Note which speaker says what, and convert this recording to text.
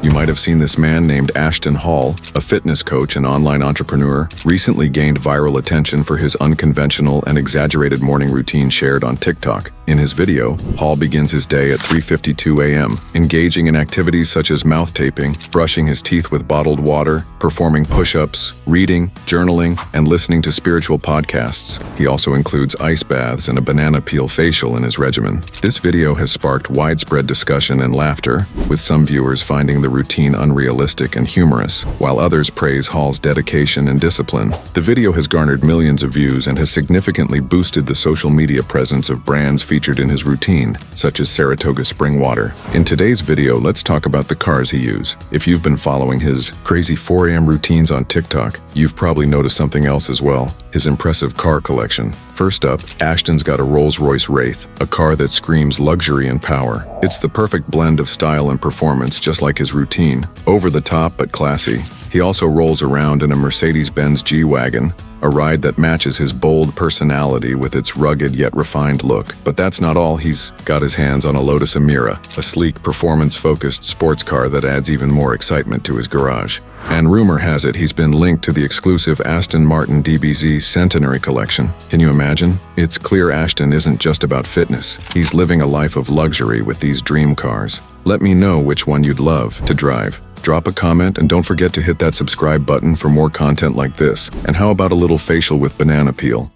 Speaker 1: You might have seen this man named Ashton, a fitness coach and online entrepreneur, recently gained viral attention for his unconventional and exaggerated morning routine shared on TikTok. In his video, Hall begins his day at 3:52 a.m., engaging in activities such as mouth taping, brushing his teeth with bottled water, performing push-ups, reading, journaling, and listening to spiritual podcasts. He also includes ice baths and a banana peel facial in his regimen. This video has sparked widespread discussion and laughter, with some viewers finding the routine unrealistic and humorous, while others praise Hall's dedication and discipline. The video has garnered millions of views and has significantly boosted the social media presence of brands featured in his routine, such as Saratoga Spring Water. In today's video, let's talk about the cars he uses. If you've been following his crazy 4 a.m. routines on TikTok, you've probably noticed something else as well: his impressive car collection. First up, Ashton's got a Rolls-Royce Wraith, a car that screams luxury and power. It's the perfect blend of style and performance, just like his routine. Over the top but classy. He also rolls around in a Mercedes-Benz G-Wagon, a ride that matches his bold personality with its rugged yet refined look. But that's not all. He's got his hands on a Lotus Emira, a sleek, performance-focused sports car that adds even more excitement to his garage. And rumor has it he's been linked to the exclusive Aston Martin DBZ Centenary Collection. Can you imagine? It's clear Ashton isn't just about fitness. He's living a life of luxury with these dream cars. Let me know which one you'd love to drive. Drop a comment and don't forget to hit that subscribe button for more content like this. And how about a little facial with banana peel?